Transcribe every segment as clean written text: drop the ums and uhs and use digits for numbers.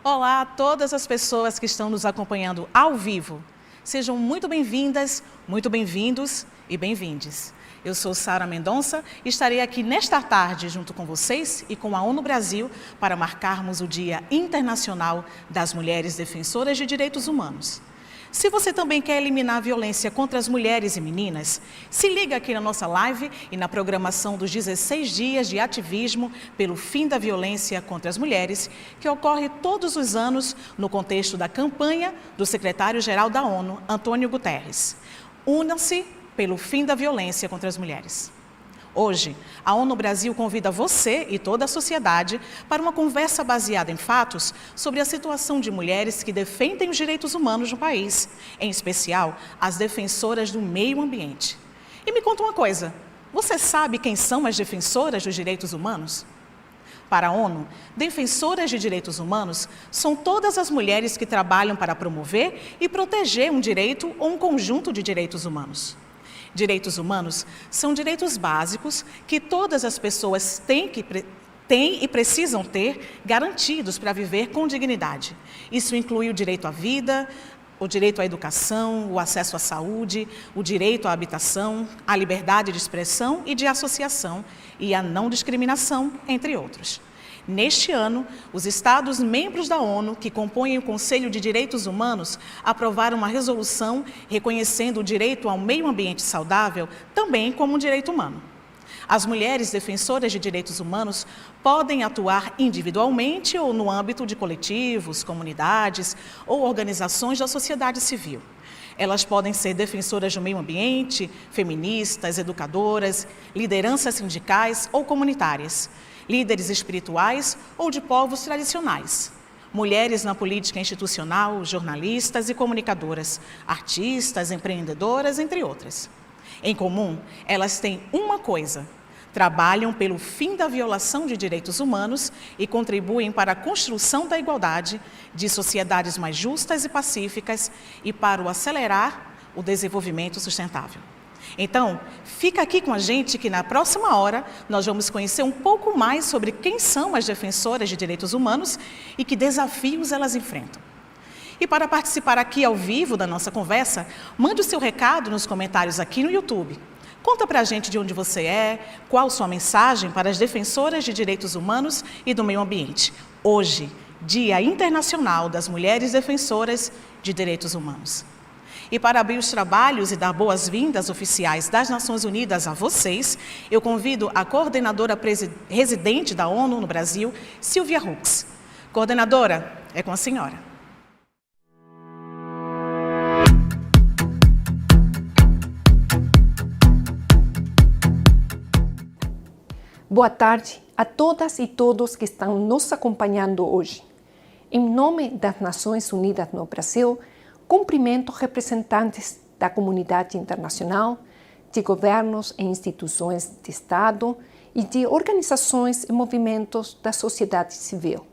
Olá a todas as pessoas que estão nos acompanhando ao vivo. Sejam muito bem-vindas, muito bem-vindos e bem-vindes. Eu sou Sara Mendonça e estarei aqui nesta tarde junto com vocês e com a ONU Brasil para marcarmos o Dia Internacional das Mulheres Defensoras de Direitos Humanos. Se você também quer eliminar a violência contra as mulheres e meninas, se liga aqui na nossa live e na programação dos 16 dias de ativismo pelo fim da violência contra as mulheres, que ocorre todos os anos no contexto da campanha do secretário-geral da ONU, Antônio Guterres. Unam-se pelo fim da violência contra as mulheres. Hoje, a ONU Brasil convida você e toda a sociedade para uma conversa baseada em fatos sobre a situação de mulheres que defendem os direitos humanos no país, em especial as defensoras do meio ambiente. E me conta uma coisa, você sabe quem são as defensoras dos direitos humanos? Para a ONU, defensoras de direitos humanos são todas as mulheres que trabalham para promover e proteger um direito ou um conjunto de direitos humanos. Direitos humanos são direitos básicos que todas as pessoas têm e precisam ter garantidos para viver com dignidade. Isso inclui o direito à vida, o direito à educação, o acesso à saúde, o direito à habitação, a liberdade de expressão e de associação e a não discriminação, entre outros. Neste ano, os Estados membros da ONU, que compõem o Conselho de Direitos Humanos, aprovaram uma resolução reconhecendo o direito ao meio ambiente saudável também como um direito humano. As mulheres defensoras de direitos humanos podem atuar individualmente ou no âmbito de coletivos, comunidades ou organizações da sociedade civil. Elas podem ser defensoras do meio ambiente, feministas, educadoras, lideranças sindicais ou comunitárias, líderes espirituais ou de povos tradicionais, mulheres na política institucional, jornalistas e comunicadoras, artistas, empreendedoras, entre outras. Em comum, elas têm uma coisa: trabalham pelo fim da violação de direitos humanos e contribuem para a construção da igualdade, de sociedades mais justas e pacíficas e para o acelerar o desenvolvimento sustentável. Então, fica aqui com a gente que na próxima hora nós vamos conhecer um pouco mais sobre quem são as defensoras de direitos humanos e que desafios elas enfrentam. E para participar aqui ao vivo da nossa conversa, mande o seu recado nos comentários aqui no YouTube. Conta pra gente de onde você é, qual sua mensagem para as defensoras de direitos humanos e do meio ambiente. Hoje, Dia Internacional das Mulheres Defensoras de Direitos Humanos. E para abrir os trabalhos e dar boas-vindas oficiais das Nações Unidas a vocês, eu convido a coordenadora residente da ONU no Brasil, Sylvia Hooks. Coordenadora, é com a senhora. Boa tarde a todas e todos que estão nos acompanhando hoje. Em nome das Nações Unidas no Brasil, cumprimento representantes da comunidade internacional, de governos e instituições de Estado e de organizações e movimentos da sociedade civil.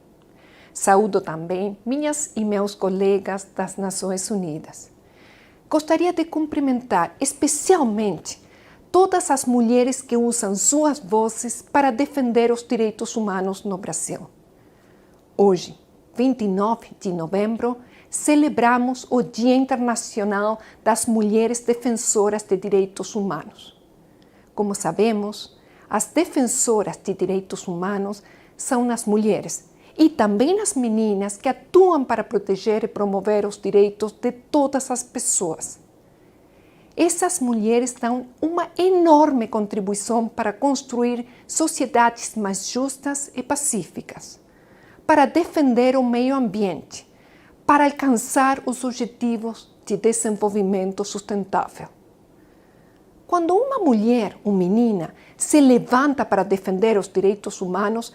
Saúdo também minhas e meus colegas das Nações Unidas. Gostaria de cumprimentar especialmente todas as mulheres que usam suas vozes para defender os direitos humanos no Brasil. Hoje, 29 de novembro, celebramos o Dia Internacional das Mulheres Defensoras de Direitos Humanos. Como sabemos, as defensoras de direitos humanos são as mulheres e também as meninas que atuam para proteger e promover os direitos de todas as pessoas. Essas mulheres dão uma enorme contribuição para construir sociedades mais justas e pacíficas, para defender o meio ambiente, para alcançar os objetivos de desenvolvimento sustentável. Quando uma mulher ou menina se levanta para defender os direitos humanos,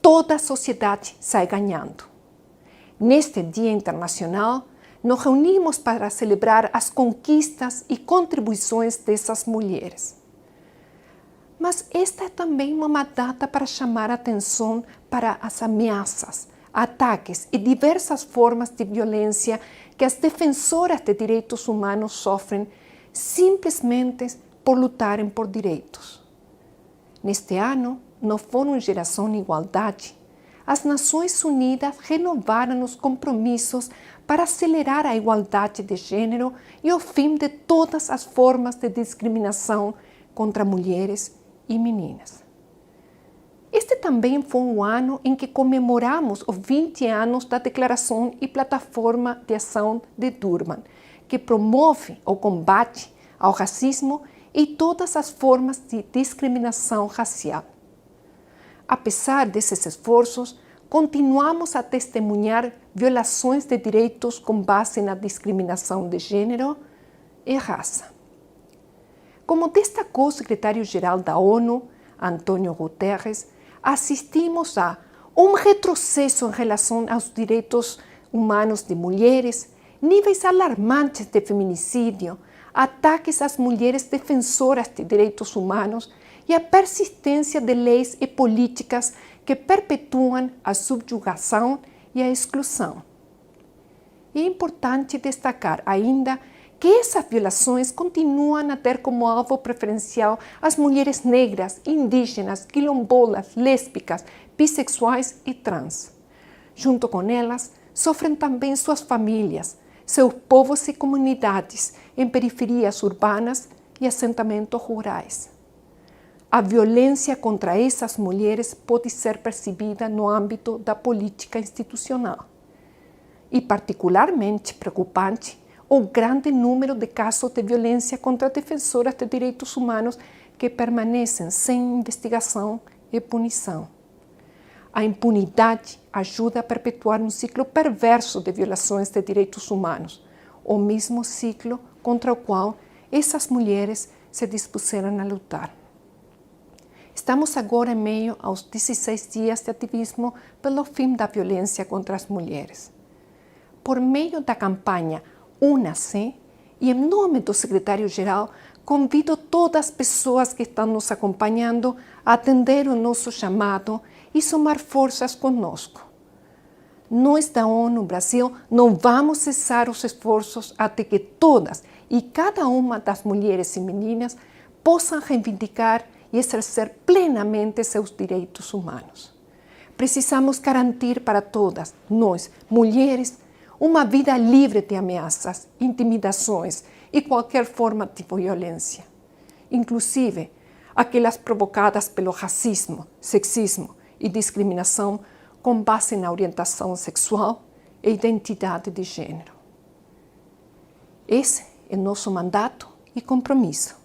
toda a sociedade sai ganhando. Neste Dia Internacional, nos reunimos para celebrar as conquistas e contribuições dessas mulheres. Mas esta é também uma data para chamar a atenção para as ameaças, ataques e diversas formas de violência que as defensoras de direitos humanos sofrem simplesmente por lutarem por direitos. Neste ano, no Fórum Geração Igualdade, as Nações Unidas renovaram os compromissos para acelerar a igualdade de gênero e o fim de todas as formas de discriminação contra mulheres e meninas. Este também foi um ano em que comemoramos os 20 anos da Declaração e Plataforma de Ação de Durban, que promove o combate ao racismo e todas as formas de discriminação racial. Apesar desses esforços, continuamos a testemunhar violações de direitos com base na discriminação de gênero e raça. Como destacou o secretário-geral da ONU, Antônio Guterres, assistimos a um retrocesso em relação aos direitos humanos de mulheres, níveis alarmantes de feminicídio, ataques às mulheres defensoras de direitos humanos e a persistência de leis e políticas que perpetuam a subjugação e a exclusão. É importante destacar ainda que essas violações continuam a ter como alvo preferencial as mulheres negras, indígenas, quilombolas, lésbicas, bissexuais e trans. Junto com elas, sofrem também suas famílias, seus povos e comunidades em periferias urbanas e assentamentos rurais. A violência contra essas mulheres pode ser percebida no âmbito da política institucional. E particularmente preocupante o grande número de casos de violência contra defensoras de direitos humanos que permanecem sem investigação e punição. A impunidade ajuda a perpetuar um ciclo perverso de violações de direitos humanos, o mesmo ciclo contra o qual essas mulheres se dispuseram a lutar. Estamos agora em meio aos 16 dias de ativismo pelo fim da violência contra as mulheres. Por meio da campanha Úna-se, e em nome do secretário-geral, convido todas as pessoas que estão nos acompanhando a atender o nosso chamado e somar forças conosco. Nós da ONU Brasil não vamos cessar os esforços até que todas e cada uma das mulheres e meninas possam reivindicar e exercer plenamente seus direitos humanos. Precisamos garantir para todas nós, mulheres, uma vida livre de ameaças, intimidações e qualquer forma de violência, inclusive aquelas provocadas pelo racismo, sexismo e discriminação com base na orientação sexual e identidade de gênero. Esse é nosso mandato e compromisso.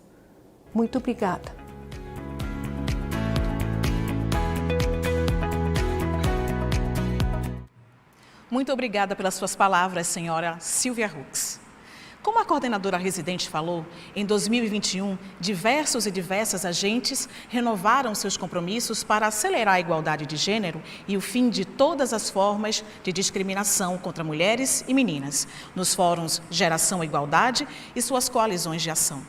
Muito obrigada. Muito obrigada pelas suas palavras, senhora Silvia Hux. Como a coordenadora residente falou, em 2021, diversos e diversas agentes renovaram seus compromissos para acelerar a igualdade de gênero e o fim de todas as formas de discriminação contra mulheres e meninas, nos fóruns Geração Igualdade e suas coalizões de ação.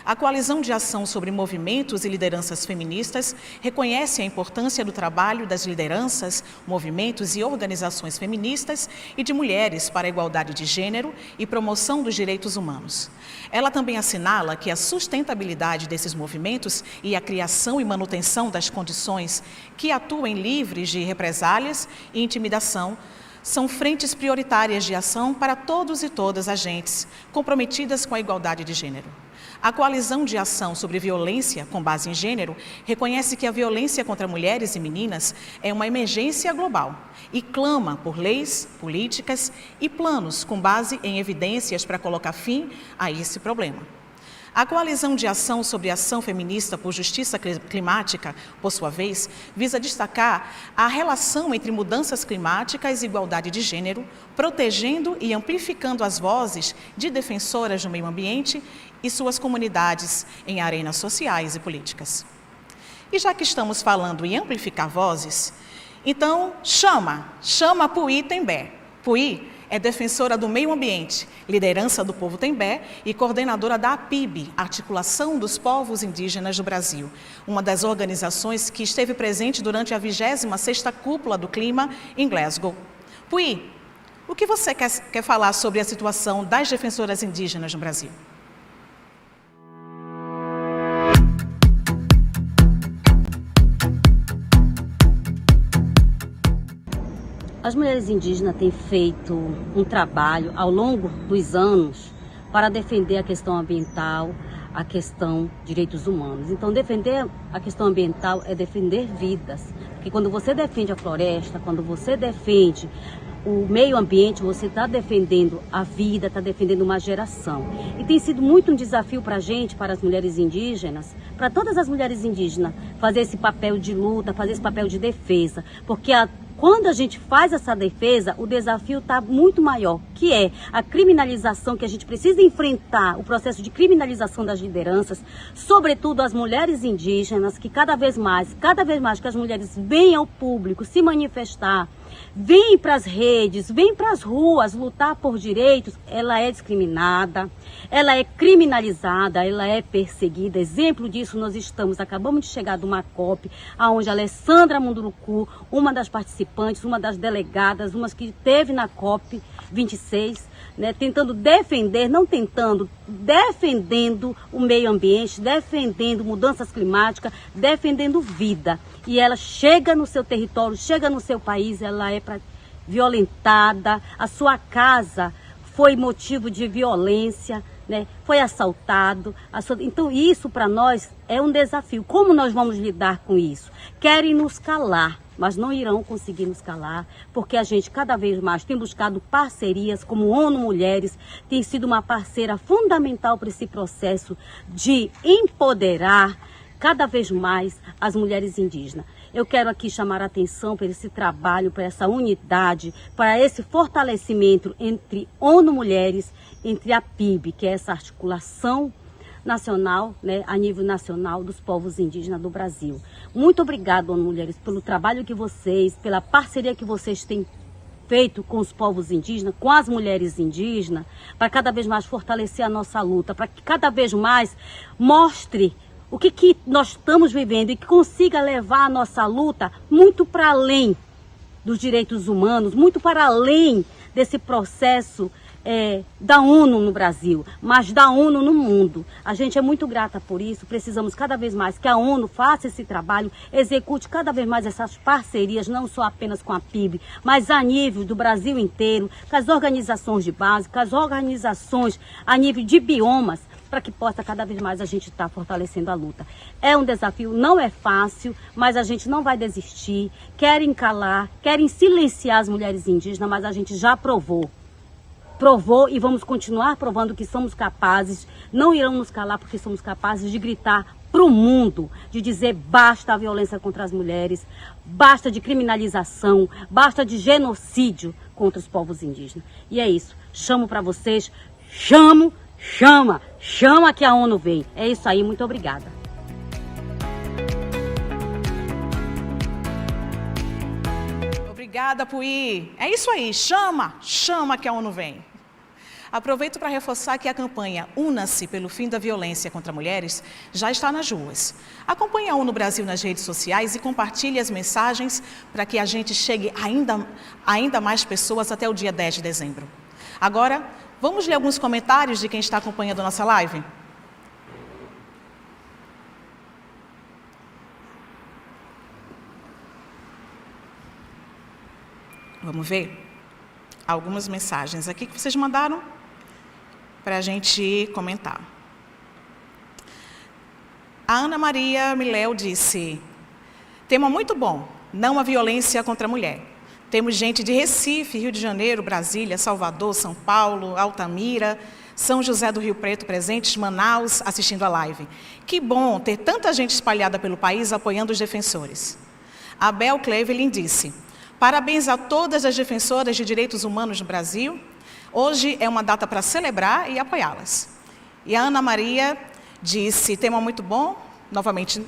A Coalizão de Ação sobre Movimentos e Lideranças Feministas reconhece a importância do trabalho das lideranças, movimentos e organizações feministas e de mulheres para a igualdade de gênero e promoção dos direitos humanos. Ela também assinala que a sustentabilidade desses movimentos e a criação e manutenção das condições que atuem livres de represálias e intimidação são frentes prioritárias de ação para todos e todas as agentes comprometidas com a igualdade de gênero. A Coalizão de Ação sobre Violência com Base em Gênero reconhece que a violência contra mulheres e meninas é uma emergência global e clama por leis, políticas e planos com base em evidências para colocar fim a esse problema. A Coalizão de Ação sobre Ação Feminista por Justiça Climática, por sua vez, visa destacar a relação entre mudanças climáticas e igualdade de gênero, protegendo e amplificando as vozes de defensoras do meio ambiente e suas comunidades em arenas sociais e políticas. E já que estamos falando em amplificar vozes, então chama Puí Tembé. Puí é defensora do meio ambiente, liderança do povo Tembé e coordenadora da APIB, Articulação dos Povos Indígenas do Brasil, uma das organizações que esteve presente durante a 26ª Cúpula do Clima em Glasgow. Puí, o que você quer falar sobre a situação das defensoras indígenas no Brasil? As mulheres indígenas têm feito um trabalho ao longo dos anos para defender a questão ambiental, a questão de direitos humanos. Então, defender a questão ambiental é defender vidas. Porque quando você defende a floresta, quando você defende o meio ambiente, você está defendendo a vida, está defendendo uma geração. E tem sido muito um desafio para a gente, para as mulheres indígenas, para todas as mulheres indígenas, fazer esse papel de luta, fazer esse papel de defesa. Porque quando a gente faz essa defesa, o desafio está muito maior, que é a criminalização, que a gente precisa enfrentar, o processo de criminalização das lideranças, sobretudo as mulheres indígenas, que cada vez mais que as mulheres vêm ao público se manifestar, vêm para as redes, vêm para as ruas lutar por direitos, ela é discriminada, ela é criminalizada, ela é perseguida. Exemplo disso, acabamos de chegar de uma COP, onde a Alessandra Munduruku, uma das participantes, uma das delegadas, uma que esteve na COP 26, né, defendendo o meio ambiente, defendendo mudanças climáticas, defendendo vida. E ela chega no seu território, chega no seu país, ela é violentada, a sua casa foi motivo de violência, né? Foi assaltado. Então isso para nós é um desafio. Como nós vamos lidar com isso? Querem nos calar, mas não irão conseguir nos calar, porque a gente cada vez mais tem buscado parcerias, como ONU Mulheres tem sido uma parceira fundamental para esse processo de empoderar cada vez mais as mulheres indígenas. Eu quero aqui chamar a atenção para esse trabalho, para essa unidade, para esse fortalecimento entre ONU Mulheres, entre a PIB, que é essa articulação nacional, né, a nível nacional dos povos indígenas do Brasil. Muito obrigada, ONU Mulheres, pelo trabalho que vocês, pela parceria que vocês têm feito com os povos indígenas, com as mulheres indígenas, para cada vez mais fortalecer a nossa luta, para que cada vez mais mostre o que nós estamos vivendo e que consiga levar a nossa luta muito para além dos direitos humanos, muito para além desse processo da ONU no Brasil, mas da ONU no mundo. A gente é muito grata por isso, precisamos cada vez mais que a ONU faça esse trabalho, execute cada vez mais essas parcerias, não só apenas com a PIB, mas a nível do Brasil inteiro, com as organizações de base, com as organizações a nível de biomas, para que possa cada vez mais a gente estar fortalecendo a luta. É um desafio, não é fácil, mas a gente não vai desistir. Querem calar, querem silenciar as mulheres indígenas, mas a gente já provou e vamos continuar provando que somos capazes, não irão nos calar porque somos capazes de gritar para o mundo, de dizer basta a violência contra as mulheres, basta de criminalização, basta de genocídio contra os povos indígenas. E é isso, chamo para vocês, chama que a ONU vem. É isso aí, muito obrigada. Obrigada, Puí. É isso aí, chama que a ONU vem. Aproveito para reforçar que a campanha Una-se pelo fim da violência contra mulheres já está nas ruas. Acompanhe a ONU Brasil nas redes sociais e compartilhe as mensagens para que a gente chegue ainda mais pessoas até o dia 10 de dezembro. Agora, vamos ler alguns comentários de quem está acompanhando a nossa live? Vamos ver algumas mensagens aqui que vocês mandaram para a gente comentar. A Ana Maria Miléu disse: tema muito bom, não a violência contra a mulher. Temos gente de Recife, Rio de Janeiro, Brasília, Salvador, São Paulo, Altamira, São José do Rio Preto presentes, Manaus, assistindo a live. Que bom ter tanta gente espalhada pelo país apoiando os defensores. A Bel Clevelin disse: parabéns a todas as defensoras de direitos humanos no Brasil. Hoje é uma data para celebrar e apoiá-las. E a Ana Maria disse: tema muito bom, novamente,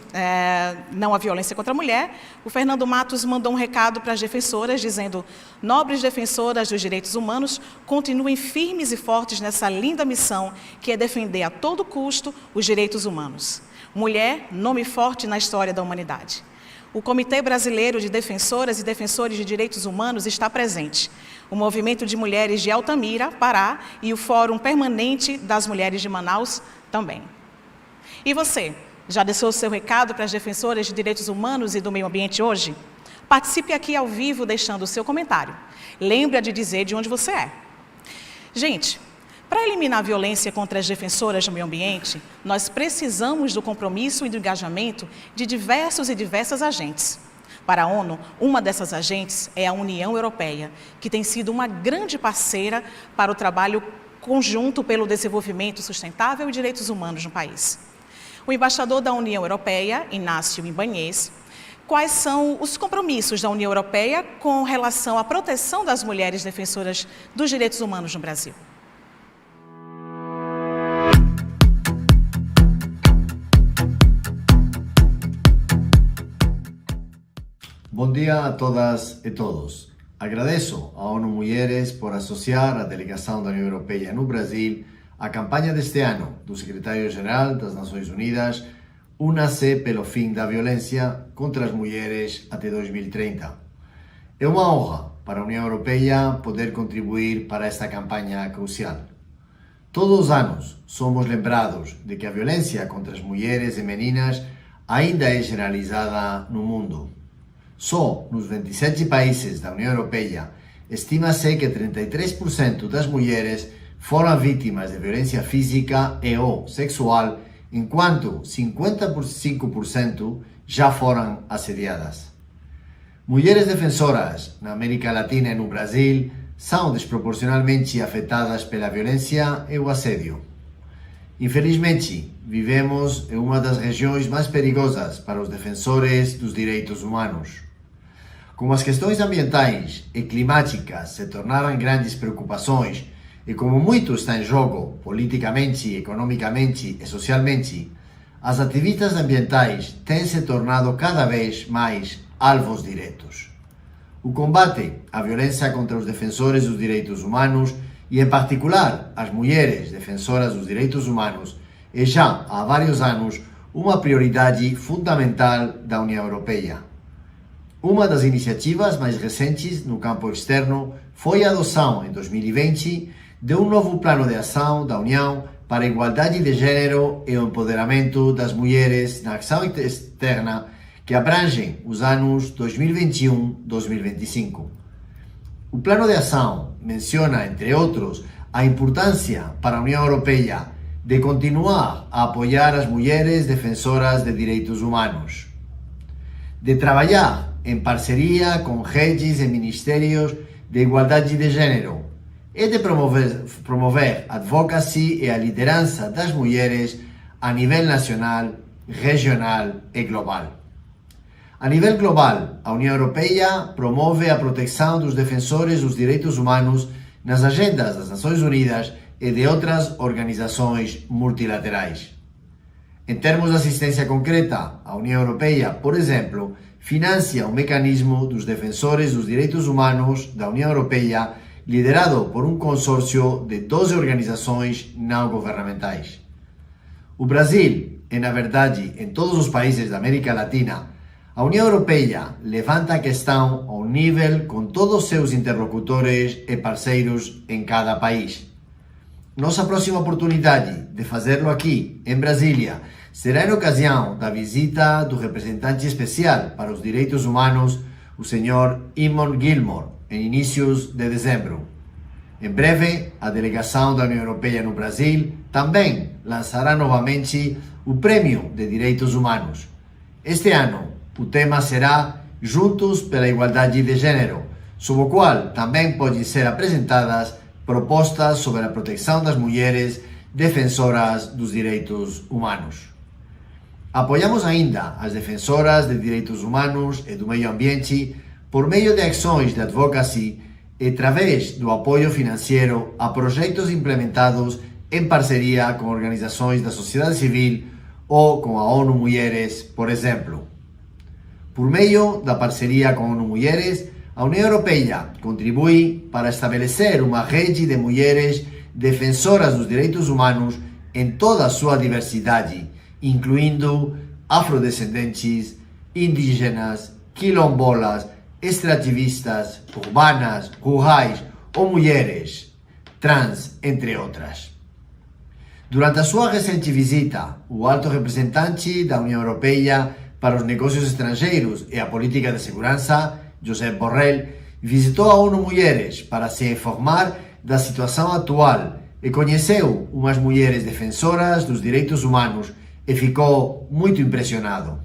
não a violência contra a mulher. O Fernando Matos mandou um recado para as defensoras, dizendo: nobres defensoras dos direitos humanos, continuem firmes e fortes nessa linda missão, que é defender a todo custo os direitos humanos. Mulher, nome forte na história da humanidade. O Comitê Brasileiro de Defensoras e Defensores de Direitos Humanos está presente. O Movimento de Mulheres de Altamira, Pará, e o Fórum Permanente das Mulheres de Manaus também. E você, já deixou o seu recado para as defensoras de direitos humanos e do meio ambiente hoje? Participe aqui ao vivo deixando o seu comentário. Lembre de dizer de onde você é. Gente, para eliminar a violência contra as defensoras do meio ambiente, nós precisamos do compromisso e do engajamento de diversos e diversas agentes. Para a ONU, uma dessas agentes é a União Europeia, que tem sido uma grande parceira para o trabalho conjunto pelo desenvolvimento sustentável e direitos humanos no país. O embaixador da União Europeia, Inácio Ibanez, quais são os compromissos da União Europeia com relação à proteção das mulheres defensoras dos direitos humanos no Brasil? Bom dia a todas e todos. Agradeço à ONU Mulheres por associar a delegação da União Europeia no Brasil à campanha deste ano do secretário-geral das Nações Unidas Úna-se pelo fim da violência contra as mulheres até 2030. É uma honra para a União Europeia poder contribuir para esta campanha crucial. Todos os anos somos lembrados de que a violência contra as mulheres e meninas ainda é generalizada no mundo. Só nos 27 países da União Europeia estima-se que 33% das mulheres foram vítimas de violência física e ou sexual, enquanto 55% já foram assediadas. Mulheres defensoras na América Latina e no Brasil são desproporcionalmente afetadas pela violência e o assédio. Infelizmente, vivemos em uma das regiões mais perigosas para os defensores dos direitos humanos. Como as questões ambientais e climáticas se tornaram grandes preocupações e como muito está em jogo politicamente, economicamente e socialmente, as ativistas ambientais têm se tornado cada vez mais alvos diretos. O combate à violência contra os defensores dos direitos humanos e, em particular, as mulheres defensoras dos direitos humanos é já há vários anos uma prioridade fundamental da União Europeia. Uma das iniciativas mais recentes no campo externo foi a adoção, em 2020, de um novo plano de ação da União para a igualdade de gênero e o empoderamento das mulheres na ação externa, que abrange os anos 2021-2025. O plano de ação menciona, entre outros, a importância para a União Europeia de continuar a apoiar as mulheres defensoras de direitos humanos, de trabalhar em parceria com redes e ministérios de igualdade de gênero e de promover a advocacy e a liderança das mulheres a nível nacional, regional e global. A nível global, a União Europeia promove a proteção dos defensores dos direitos humanos nas agendas das Nações Unidas e de outras organizações multilaterais. Em termos de assistência concreta, a União Europeia, por exemplo, financia um mecanismo dos defensores dos direitos humanos da União Europeia, liderado por um consórcio de 12 organizações não governamentais. O Brasil, e na verdade em todos os países da América Latina, a União Europeia levanta a questão ao nível com todos os seus interlocutores e parceiros em cada país. Nossa próxima oportunidade de fazê-lo aqui, em Brasília, será em ocasião da visita do representante especial para os direitos humanos, o Sr. Eamon Gilmore, em inícios de dezembro. Em breve, a delegação da União Europeia no Brasil também lançará novamente o Prêmio de Direitos Humanos. Este ano, o tema será Juntos pela Igualdade de Gênero, sob o qual também podem ser apresentadas propostas sobre a proteção das mulheres defensoras dos direitos humanos. Apoiamos ainda as defensoras de direitos humanos e do meio ambiente por meio de ações de advocacy e através do apoio financeiro a projetos implementados em parceria com organizações da sociedade civil ou com a ONU Mulheres, por exemplo. Por meio da parceria com a ONU Mulheres, a União Europeia contribui para estabelecer uma rede de mulheres defensoras dos direitos humanos em toda a sua diversidade, incluindo afrodescendentes, indígenas, quilombolas, extrativistas, urbanas, rurais ou mulheres trans, entre outras. Durante a sua recente visita, o alto representante da União Europeia para os Negócios Estrangeiros e a Política de Segurança, Josep Borrell, visitou a ONU Mulheres para se informar da situação atual e conheceu umas mulheres defensoras dos direitos humanos e ficou muito impressionado.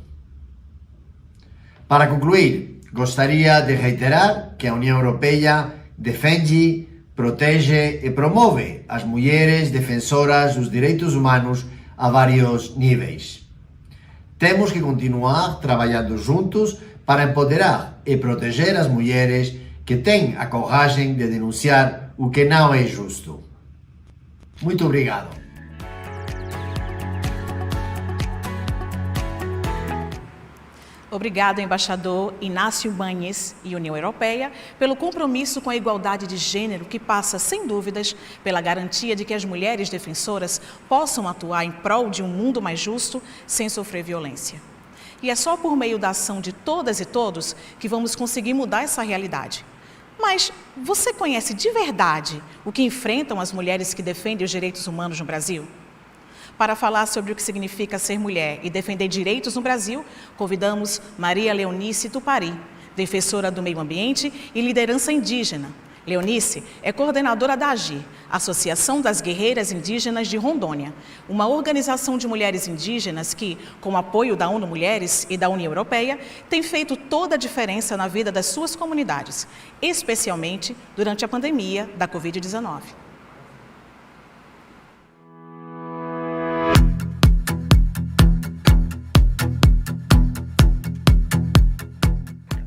Para concluir, gostaria de reiterar que a União Europeia defende, protege e promove as mulheres defensoras dos direitos humanos a vários níveis. Temos que continuar trabalhando juntos para empoderar e proteger as mulheres que têm a coragem de denunciar o que não é justo. Muito obrigado. Obrigado, embaixador Inácio Bañez e União Europeia, pelo compromisso com a igualdade de gênero que passa, sem dúvidas, pela garantia de que as mulheres defensoras possam atuar em prol de um mundo mais justo, sem sofrer violência. E é só por meio da ação de todas e todos que vamos conseguir mudar essa realidade. Mas você conhece de verdade o que enfrentam as mulheres que defendem os direitos humanos no Brasil? Para falar sobre o que significa ser mulher e defender direitos no Brasil, convidamos Maria Leonice Tupari, defensora do meio ambiente e liderança indígena. Leonice é coordenadora da AGIR, Associação das Guerreiras Indígenas de Rondônia, uma organização de mulheres indígenas que, com o apoio da ONU Mulheres e da União Europeia, tem feito toda a diferença na vida das suas comunidades, especialmente durante a pandemia da Covid-19.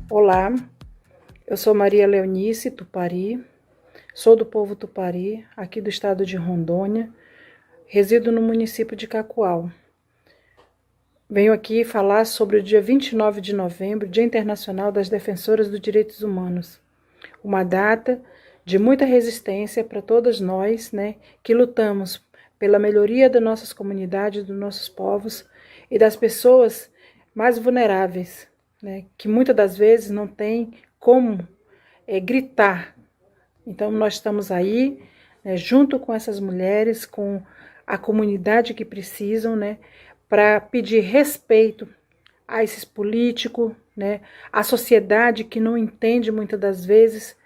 Olá, eu sou Maria Leonice Tupari, sou do povo Tupari, aqui do estado de Rondônia, resido no município de Cacoal. Venho aqui falar sobre o dia 29 de novembro, Dia Internacional das Defensoras dos Direitos Humanos, uma data de muita resistência para todas nós, que lutamos pela melhoria das nossas comunidades, dos nossos povos e das pessoas mais vulneráveis, que muitas das vezes não tem como gritar. Então nós estamos aí, junto com essas mulheres, com a comunidade que precisam, para pedir respeito a esses políticos, a sociedade que não entende muitas das vezes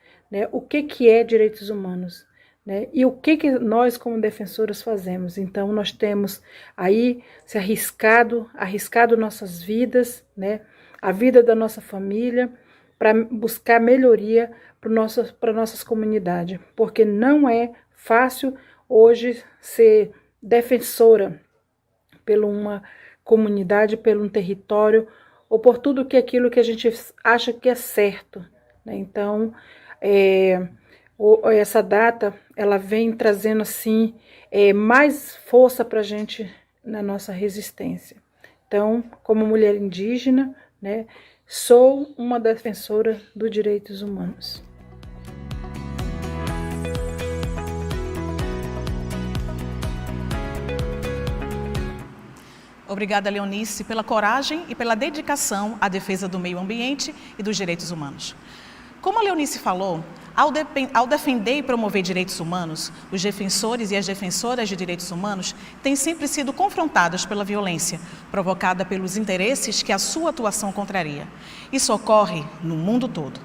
o que é direitos humanos, e o que nós como defensoras fazemos. Então nós temos aí se arriscado nossas vidas, a vida da nossa família, para buscar melhoria para nossas comunidades, porque não é fácil hoje ser defensora por uma comunidade, por um território, ou por tudo aquilo que a gente acha que é certo. Então, essa data, ela vem trazendo assim, mais força para a gente na nossa resistência. Então, como mulher indígena, sou uma defensora dos direitos humanos. Obrigada, Leonice, pela coragem e pela dedicação à defesa do meio ambiente e dos direitos humanos. Como a Leonice falou, ao defender e promover direitos humanos, os defensores e as defensoras de direitos humanos têm sempre sido confrontados pela violência, provocada pelos interesses que a sua atuação contraria. Isso ocorre no mundo todo.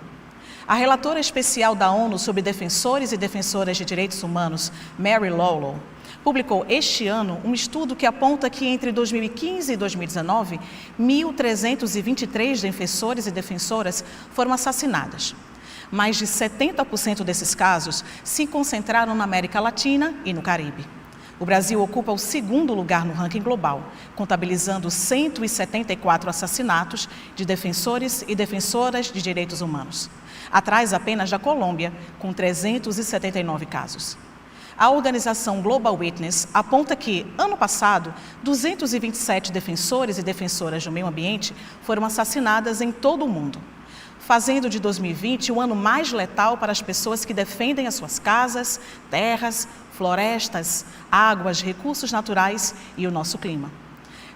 A relatora especial da ONU sobre defensores e defensoras de direitos humanos, Mary Lawlor, publicou este ano um estudo que aponta que entre 2015 e 2019, 1.323 defensores e defensoras foram assassinadas. Mais de 70% desses casos se concentraram na América Latina e no Caribe. O Brasil ocupa o segundo lugar no ranking global, contabilizando 174 assassinatos de defensores e defensoras de direitos humanos, atrás apenas da Colômbia, com 379 casos. A organização Global Witness aponta que, ano passado, 227 defensores e defensoras do meio ambiente foram assassinadas em todo o mundo, fazendo de 2020 o ano mais letal para as pessoas que defendem as suas casas, terras, florestas, águas, recursos naturais e o nosso clima.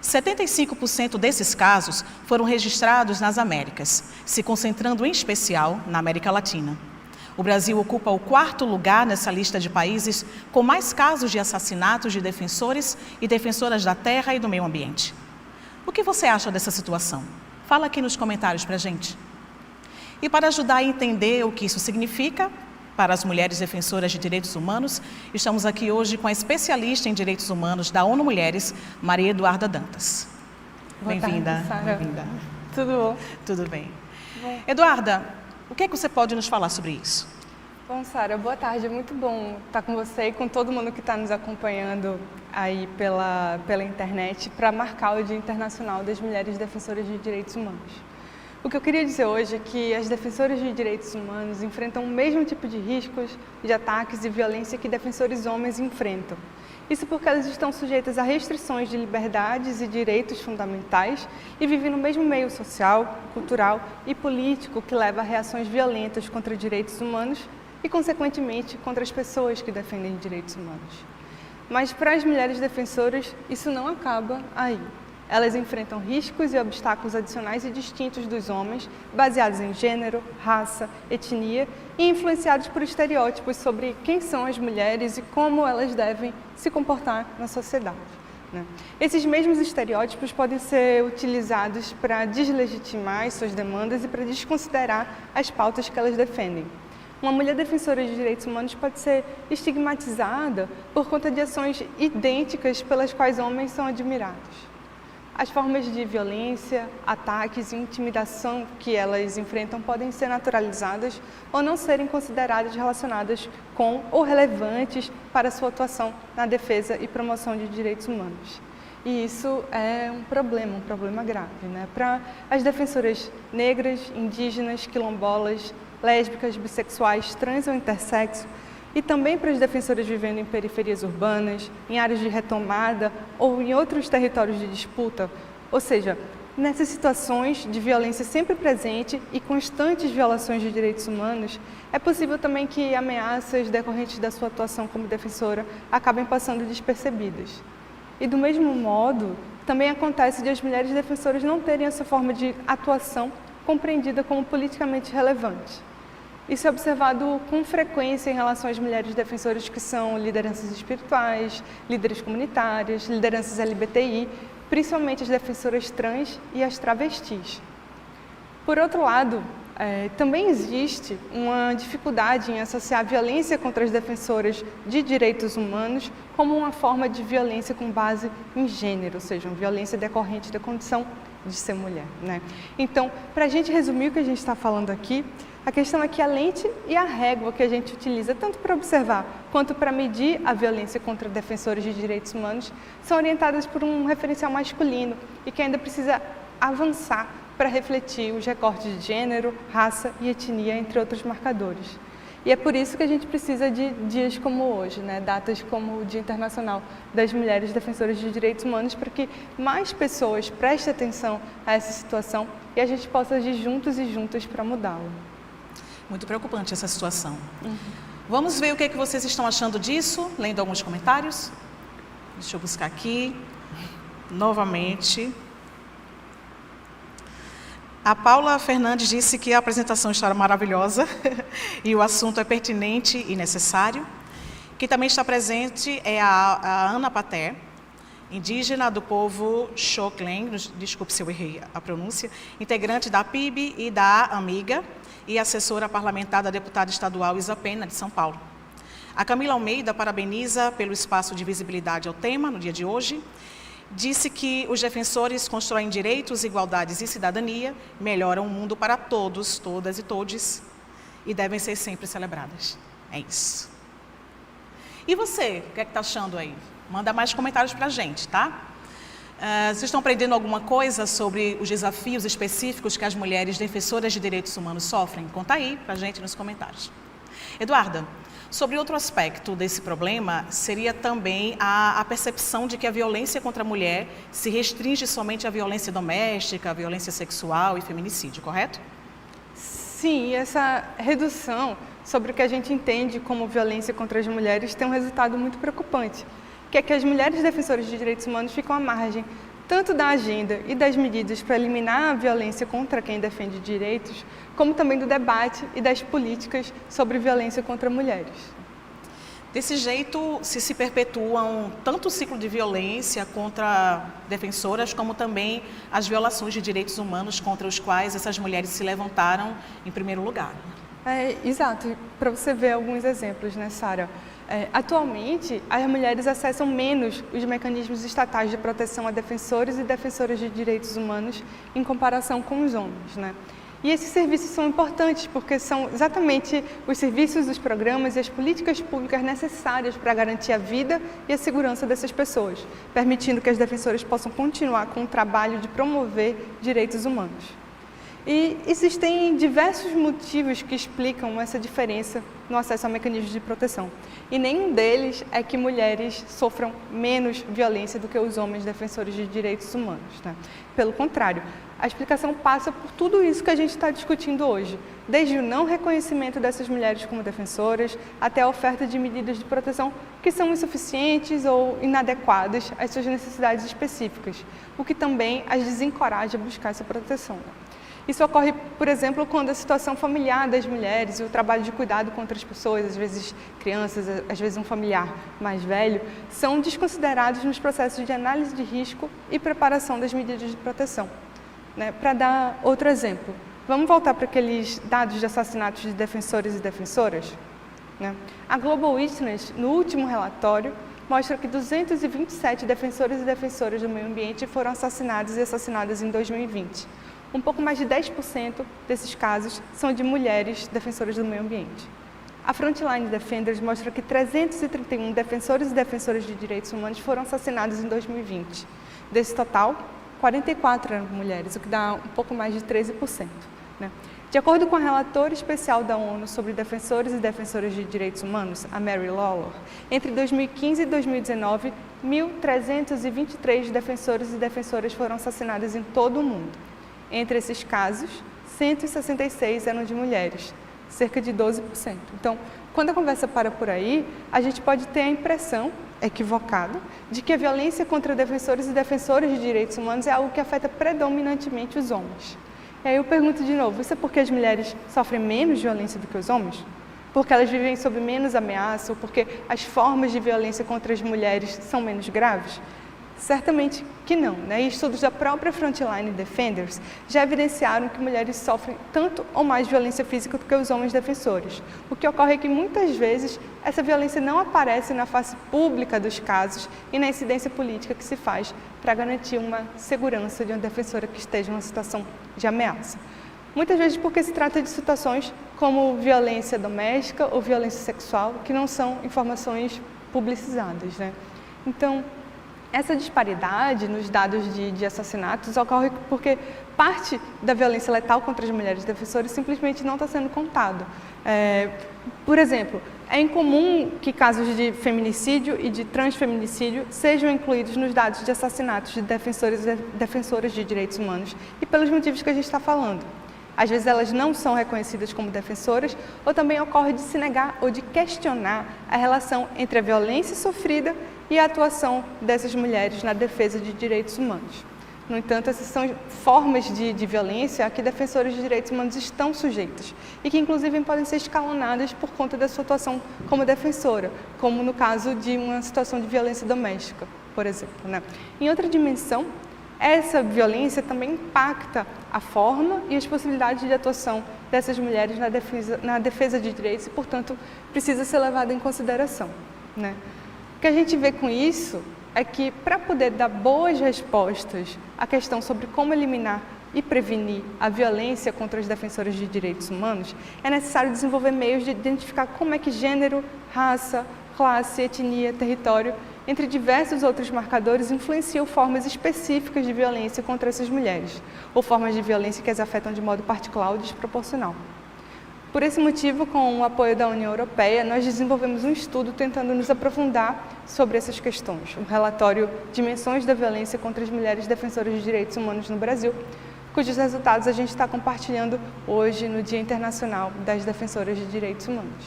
75% desses casos foram registrados nas Américas, se concentrando em especial na América Latina. O Brasil ocupa o 4º lugar nessa lista de países com mais casos de assassinatos de defensores e defensoras da terra e do meio ambiente. O que você acha dessa situação? Fala aqui nos comentários para a gente. E para ajudar a entender o que isso significa para as mulheres defensoras de direitos humanos, estamos aqui hoje com a especialista em direitos humanos da ONU Mulheres, Maria Eduarda Dantas. Bem-vinda. Bem-vinda. Tudo bom? Tudo bem. Bom. Eduarda, o que é que você pode nos falar sobre isso? Bom, Sara, boa tarde. É muito bom estar com você e com todo mundo que está nos acompanhando aí pela internet para marcar o Dia Internacional das Mulheres Defensoras de Direitos Humanos. O que eu queria dizer hoje é que as defensoras de direitos humanos enfrentam o mesmo tipo de riscos, de ataques e violência que defensores homens enfrentam. Isso porque elas estão sujeitas a restrições de liberdades e direitos fundamentais e vivem no mesmo meio social, cultural e político que leva a reações violentas contra direitos humanos e, consequentemente, contra as pessoas que defendem direitos humanos. Mas para as mulheres defensoras, isso não acaba aí. Elas enfrentam riscos e obstáculos adicionais e distintos dos homens, baseados em gênero, raça, etnia e influenciados por estereótipos sobre quem são as mulheres e como elas devem se comportar na sociedade. Esses mesmos estereótipos podem ser utilizados para deslegitimar suas demandas e para desconsiderar as pautas que elas defendem. Uma mulher defensora de direitos humanos pode ser estigmatizada por conta de ações idênticas pelas quais homens são admirados. As formas de violência, ataques e intimidação que elas enfrentam podem ser naturalizadas ou não serem consideradas relacionadas com ou relevantes para sua atuação na defesa e promoção de direitos humanos. E isso é um problema grave, né? Para as defensoras negras, indígenas, quilombolas, lésbicas, bissexuais, trans ou intersexo, e também para as defensoras vivendo em periferias urbanas, em áreas de retomada ou em outros territórios de disputa. Ou seja, nessas situações de violência sempre presente e constantes violações de direitos humanos, é possível também que ameaças decorrentes da sua atuação como defensora acabem passando despercebidas. E do mesmo modo, também acontece de as mulheres defensoras não terem essa forma de atuação compreendida como politicamente relevante. Isso é observado com frequência em relação às mulheres defensoras que são lideranças espirituais, líderes comunitárias, lideranças LGBTI, principalmente as defensoras trans e as travestis. Por outro lado, também existe uma dificuldade em associar a violência contra as defensoras de direitos humanos como uma forma de violência com base em gênero, ou seja, uma violência decorrente da condição de ser mulher, né? Então, para a gente resumir o que a gente está falando aqui, a questão é que a lente e a régua que a gente utiliza tanto para observar quanto para medir a violência contra defensores de direitos humanos são orientadas por um referencial masculino e que ainda precisa avançar para refletir os recortes de gênero, raça e etnia, entre outros marcadores. E é por isso que a gente precisa de dias como hoje, né? Datas como o Dia Internacional das Mulheres Defensoras de Direitos Humanos, para que mais pessoas prestem atenção a essa situação e a gente possa agir juntos e juntas para mudá-la. Muito preocupante essa situação. Vamos ver o que é que vocês estão achando disso, lendo alguns comentários. Deixa eu buscar aqui, novamente. A Paula Fernandes disse que a apresentação está maravilhosa e o assunto é pertinente e necessário. Quem também está presente é a Ana Paté, indígena do povo Xoklen, desculpe se eu errei a pronúncia, integrante da PIB e da Amiga e assessora parlamentar da deputada estadual Isa Pena, de São Paulo. A Camila Almeida parabeniza pelo espaço de visibilidade ao tema no dia de hoje. Disse que os defensores constroem direitos, igualdades e cidadania, melhoram o mundo para todos, todas e todes, e devem ser sempre celebradas. É isso. E você, o que é que está achando aí? Manda mais comentários para a gente, tá? Vocês estão aprendendo alguma coisa sobre os desafios específicos que as mulheres defensoras de direitos humanos sofrem? Conta aí para a gente nos comentários. Eduarda, sobre outro aspecto desse problema, seria também a percepção de que a violência contra a mulher se restringe somente à violência doméstica, à violência sexual e feminicídio, correto? Sim, e essa redução sobre o que a gente entende como violência contra as mulheres tem um resultado muito preocupante, que é que as mulheres defensoras de direitos humanos ficam à margem tanto da agenda e das medidas para eliminar a violência contra quem defende direitos, como também do debate e das políticas sobre violência contra mulheres. Desse jeito, se perpetuam tanto o ciclo de violência contra defensoras, como também as violações de direitos humanos contra os quais essas mulheres se levantaram em primeiro lugar. Exato. Para você ver alguns exemplos, né, Sara? Atualmente, as mulheres acessam menos os mecanismos estatais de proteção a defensores e defensoras de direitos humanos em comparação com os homens, né? E esses serviços são importantes porque são exatamente os serviços, os programas e as políticas públicas necessárias para garantir a vida e a segurança dessas pessoas, permitindo que as defensoras possam continuar com o trabalho de promover direitos humanos. E existem diversos motivos que explicam essa diferença no acesso a mecanismos de proteção. E nenhum deles é que mulheres sofram menos violência do que os homens defensores de direitos humanos, né? Pelo contrário, a explicação passa por tudo isso que a gente está discutindo hoje, desde o não reconhecimento dessas mulheres como defensoras, até a oferta de medidas de proteção que são insuficientes ou inadequadas às suas necessidades específicas, o que também as desencoraja a buscar essa proteção. Isso ocorre, por exemplo, quando a situação familiar das mulheres e o trabalho de cuidado com outras pessoas, às vezes crianças, às vezes um familiar mais velho, são desconsiderados nos processos de análise de risco e preparação das medidas de proteção. Né? Para dar outro exemplo, vamos voltar para aqueles dados de assassinatos de defensores e defensoras? Né? A Global Witness, no último relatório, mostra que 227 defensores e defensoras do meio ambiente foram assassinados e assassinadas em 2020. Um pouco mais de 10% desses casos são de mulheres defensoras do meio ambiente. A Frontline Defenders mostra que 331 defensores e defensoras de direitos humanos foram assassinados em 2020. Desse total, 44 eram mulheres, o que dá um pouco mais de 13%. Né? De acordo com a relatora especial da ONU sobre defensores e defensoras de direitos humanos, a Mary Lawlor, entre 2015 e 2019, 1.323 defensores e defensoras foram assassinados em todo o mundo. Entre esses casos, 166 eram de mulheres, cerca de 12%. Então, quando a conversa para por aí, a gente pode ter a impressão, equivocada, de que a violência contra defensores e defensoras de direitos humanos é algo que afeta predominantemente os homens. E aí eu pergunto de novo, isso é porque as mulheres sofrem menos violência do que os homens? Porque elas vivem sob menos ameaça ou porque as formas de violência contra as mulheres são menos graves? Certamente que não, né? E estudos da própria Frontline Defenders já evidenciaram que mulheres sofrem tanto ou mais violência física do que os homens defensores. O que ocorre é que muitas vezes essa violência não aparece na face pública dos casos e na incidência política que se faz para garantir uma segurança de uma defensora que esteja em uma situação de ameaça. Muitas vezes porque se trata de situações como violência doméstica ou violência sexual, que não são informações publicizadas, né? Então, essa disparidade nos dados de assassinatos ocorre porque parte da violência letal contra as mulheres defensoras simplesmente não está sendo contado. Por exemplo, é incomum que casos de feminicídio e de transfeminicídio sejam incluídos nos dados de assassinatos de defensores e defensoras de direitos humanos e pelos motivos que a gente está falando. Às vezes elas não são reconhecidas como defensoras ou também ocorre de se negar ou de questionar a relação entre a violência sofrida e a atuação dessas mulheres na defesa de direitos humanos. No entanto, essas são formas de violência a que defensores de direitos humanos estão sujeitos e que, inclusive, podem ser escalonadas por conta da sua atuação como defensora, como no caso de uma situação de violência doméstica, por exemplo, né? Em outra dimensão, essa violência também impacta a forma e as possibilidades de atuação dessas mulheres na defesa de direitos e, portanto, precisa ser levada em consideração, né? O que a gente vê com isso é que, para poder dar boas respostas à questão sobre como eliminar e prevenir a violência contra os defensores de direitos humanos, é necessário desenvolver meios de identificar como é que gênero, raça, classe, etnia, território, entre diversos outros marcadores, influenciam formas específicas de violência contra essas mulheres, ou formas de violência que as afetam de modo particular ou desproporcional. Por esse motivo, com o apoio da União Europeia, nós desenvolvemos um estudo tentando nos aprofundar sobre essas questões, um relatório Dimensões da Violência contra as Mulheres Defensoras de Direitos Humanos no Brasil, cujos resultados a gente está compartilhando hoje no Dia Internacional das Defensoras de Direitos Humanos.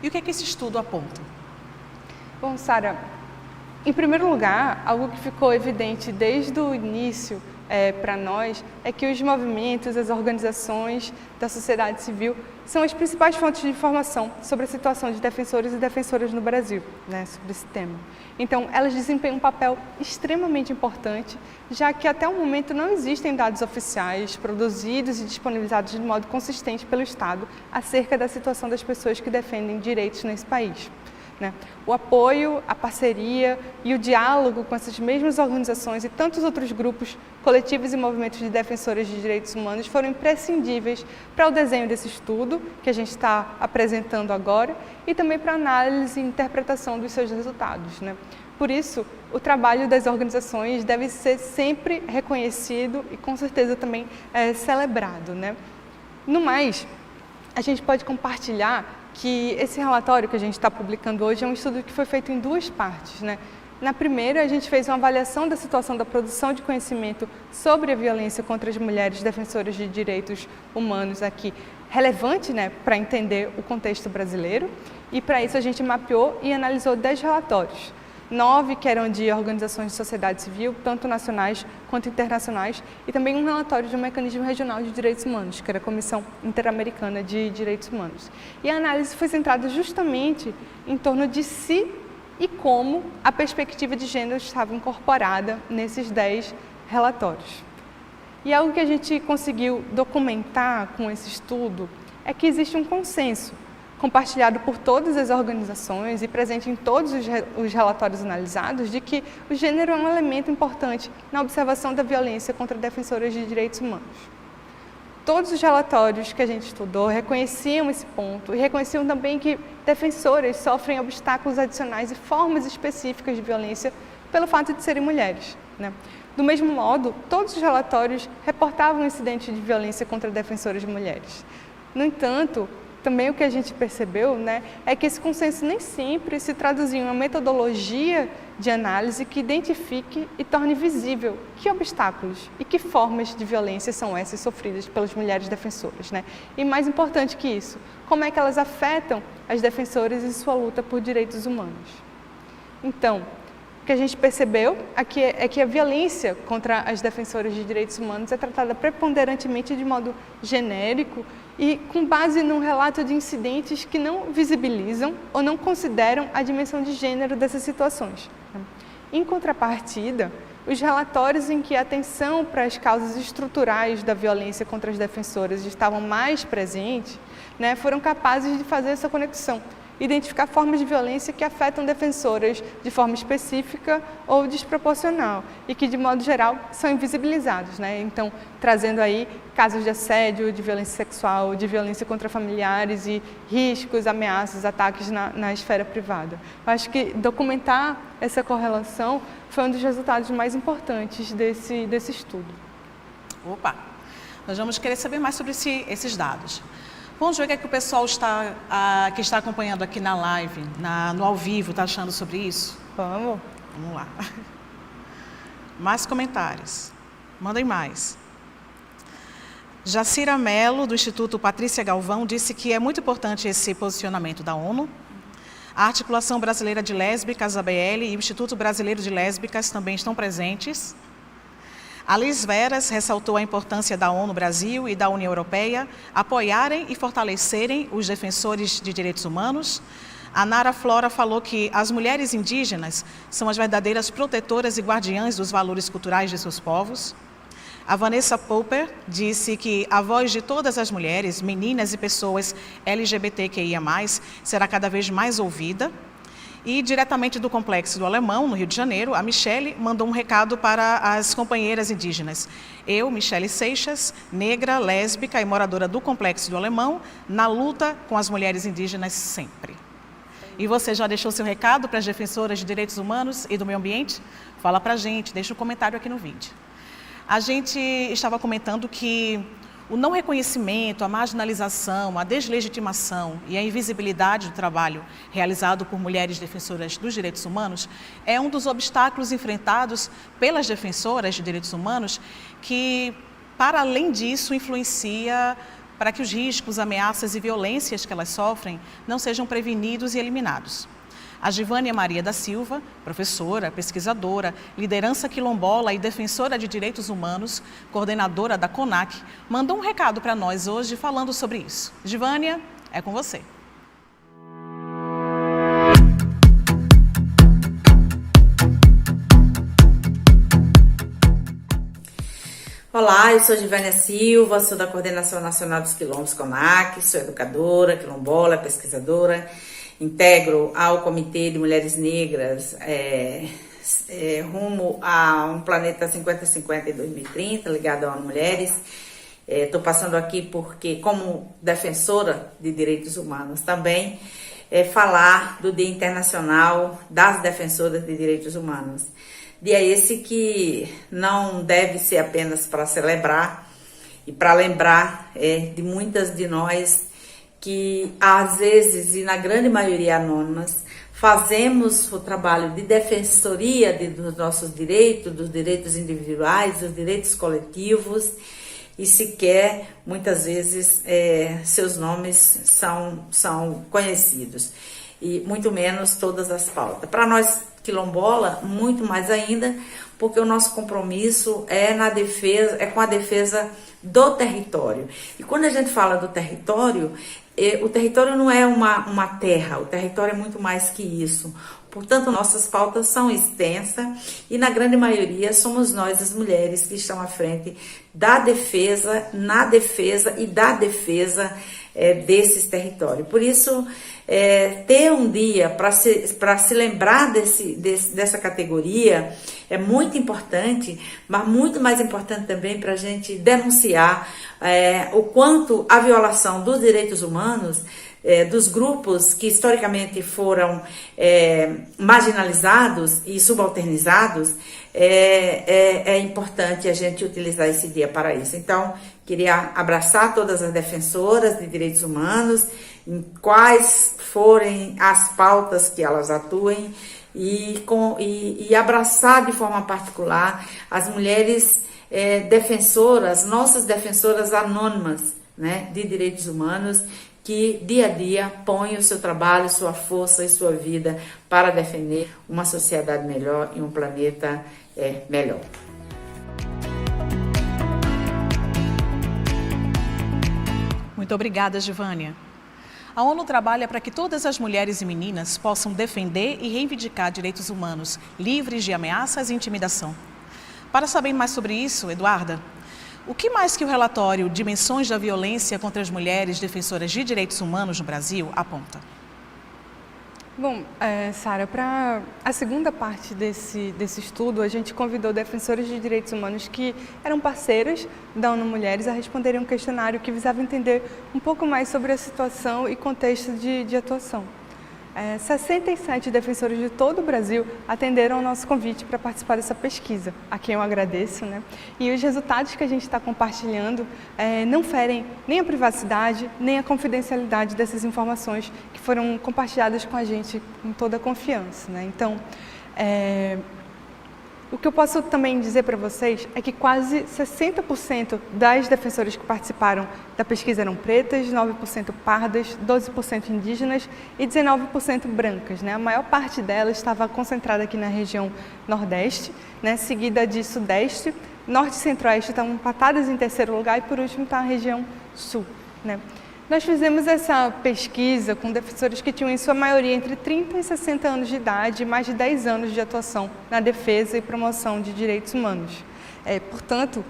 E o que é que esse estudo aponta? Bom, Sara, em primeiro lugar, algo que ficou evidente desde o início para nós é que os movimentos, as organizações da sociedade civil são as principais fontes de informação sobre a situação de defensores e defensoras no Brasil, né, sobre esse tema. Então, elas desempenham um papel extremamente importante, já que até o momento não existem dados oficiais produzidos e disponibilizados de modo consistente pelo Estado acerca da situação das pessoas que defendem direitos nesse país. Né? O apoio, a parceria e o diálogo com essas mesmas organizações e tantos outros grupos, coletivos e movimentos de defensores de direitos humanos foram imprescindíveis para o desenho desse estudo que a gente está apresentando agora e também para a análise e interpretação dos seus resultados. Né? Por isso, o trabalho das organizações deve ser sempre reconhecido e com certeza também celebrado. Né? No mais, a gente pode compartilhar que esse relatório que a gente está publicando hoje é um estudo que foi feito em duas partes, né? Na primeira, a gente fez uma avaliação da situação da produção de conhecimento sobre a violência contra as mulheres defensoras de direitos humanos aqui, relevante, né, para entender o contexto brasileiro, e para isso a gente mapeou e analisou 10 relatórios. 9 que eram de organizações de sociedade civil, tanto nacionais quanto internacionais, e também um relatório de um mecanismo regional de direitos humanos, que era a Comissão Interamericana de Direitos Humanos. E a análise foi centrada justamente em torno de se e como a perspectiva de gênero estava incorporada nesses 10 relatórios. E algo que a gente conseguiu documentar com esse estudo é que existe um consenso compartilhado por todas as organizações e presente em todos os relatórios analisados, de que o gênero é um elemento importante na observação da violência contra defensoras de direitos humanos. Todos os relatórios que a gente estudou reconheciam esse ponto e reconheciam também que defensoras sofrem obstáculos adicionais e formas específicas de violência pelo fato de serem mulheres, né? Do mesmo modo, todos os relatórios reportavam incidentes de violência contra defensoras de mulheres. No entanto, também o que a gente percebeu, né, é que esse consenso nem sempre se traduzia em uma metodologia de análise que identifique e torne visível que obstáculos e que formas de violência são essas sofridas pelas mulheres defensoras, né? E mais importante que isso, como é que elas afetam as defensoras em sua luta por direitos humanos. Então, o que a gente percebeu é que a violência contra as defensoras de direitos humanos é tratada preponderantemente de modo genérico e com base num relato de incidentes que não visibilizam ou não consideram a dimensão de gênero dessas situações. Em contrapartida, os relatórios em que a atenção para as causas estruturais da violência contra as defensoras estavam mais presentes, né, foram capazes de fazer essa conexão, identificar formas de violência que afetam defensoras de forma específica ou desproporcional e que, de modo geral, são invisibilizados, né? Então, trazendo aí casos de assédio, de violência sexual, de violência contra familiares e riscos, ameaças, ataques na esfera privada. Eu acho que documentar essa correlação foi um dos resultados mais importantes desse estudo. Opa! Nós vamos querer saber mais sobre esses dados. Vamos ver o que é que o pessoal que está acompanhando aqui na live, no ao vivo, está achando sobre isso? Vamos lá. Mais comentários. Mandem mais. Jacira Mello, do Instituto Patrícia Galvão, disse que é muito importante esse posicionamento da ONU. A Articulação Brasileira de Lésbicas, ABL, e o Instituto Brasileiro de Lésbicas também estão presentes. A Liz Veras ressaltou a importância da ONU Brasil e da União Europeia apoiarem e fortalecerem os defensores de direitos humanos. A Nara Flora falou que as mulheres indígenas são as verdadeiras protetoras e guardiãs dos valores culturais de seus povos. A Vanessa Popper disse que a voz de todas as mulheres, meninas e pessoas LGBTQIA+, será cada vez mais ouvida. E, diretamente do Complexo do Alemão, no Rio de Janeiro, a Michele mandou um recado para as companheiras indígenas. Eu, Michele Seixas, negra, lésbica e moradora do Complexo do Alemão, na luta com as mulheres indígenas sempre. E você já deixou seu recado para as defensoras de direitos humanos e do meio ambiente? Fala para a gente, deixa um comentário aqui no vídeo. A gente estava comentando que o não reconhecimento, a marginalização, a deslegitimação e a invisibilidade do trabalho realizado por mulheres defensoras dos direitos humanos é um dos obstáculos enfrentados pelas defensoras de direitos humanos que, para além disso, influencia para que os riscos, ameaças e violências que elas sofrem não sejam prevenidos e eliminados. A Givânia Maria da Silva, professora, pesquisadora, liderança quilombola e defensora de direitos humanos, coordenadora da CONAC, mandou um recado para nós hoje falando sobre isso. Givânia, é com você. Olá, eu sou Givânia Silva, sou da Coordenação Nacional dos Quilombos CONAC, sou educadora, quilombola, pesquisadora, integro ao Comitê de Mulheres Negras rumo a um planeta 50-50 em 2030, ligado à ONU Mulheres. Estou passando aqui porque, como defensora de direitos humanos também, falar do Dia Internacional das Defensoras de Direitos Humanos. Dia esse que não deve ser apenas para celebrar e para lembrar de muitas de nós que, às vezes, e na grande maioria anônimas, fazemos o trabalho de defensoria dos nossos direitos, dos direitos individuais, dos direitos coletivos, e sequer, muitas vezes, seus nomes são conhecidos, e muito menos todas as pautas. Para nós, quilombola, muito mais ainda, porque o nosso compromisso é com a defesa do território. E quando a gente fala do território, o território não é uma terra, o território é muito mais que isso. Portanto, nossas pautas são extensas e, na grande maioria, somos nós, as mulheres, que estão à frente da defesa, na defesa e da defesa desses territórios. Por isso, ter um dia para se lembrar dessa categoria é muito importante, mas muito mais importante também para a gente denunciar o quanto a violação dos direitos humanos dos grupos que historicamente foram marginalizados e subalternizados, é importante a gente utilizar esse dia para isso. Então, queria abraçar todas as defensoras de direitos humanos, em quais forem as pautas que elas atuem, e abraçar de forma particular as mulheres defensoras, nossas defensoras anônimas, né, de direitos humanos, que dia a dia põem o seu trabalho, sua força e sua vida para defender uma sociedade melhor e um planeta melhor. Muito obrigada, Givânia. A ONU trabalha para que todas as mulheres e meninas possam defender e reivindicar direitos humanos, livres de ameaças e intimidação. Para saber mais sobre isso, Eduarda, o que mais que o relatório Dimensões da Violência contra as Mulheres Defensoras de Direitos Humanos no Brasil aponta? Bom, Sara, para a segunda parte desse estudo, a gente convidou defensores de direitos humanos que eram parceiras da ONU Mulheres a responderem um questionário que visava entender um pouco mais sobre a situação e contexto de atuação. 67 defensores de todo o Brasil atenderam ao nosso convite para participar dessa pesquisa, a quem eu agradeço, né? E os resultados que a gente está compartilhando não ferem nem a privacidade, nem a confidencialidade dessas informações que foram compartilhadas com a gente com toda a confiança, né? Então, o que eu posso também dizer para vocês é que quase 60% das defensoras que participaram da pesquisa eram pretas, 9% pardas, 12% indígenas e 19% brancas, né? A maior parte delas estava concentrada aqui na região Nordeste, né? Seguida de Sudeste, Norte e Centro-Oeste estão empatadas em terceiro lugar e por último está a região Sul, né? Nós fizemos essa pesquisa com defensores que tinham, em sua maioria, entre 30 e 60 anos de idade e mais de 10 anos de atuação na defesa e promoção de direitos humanos. Portanto,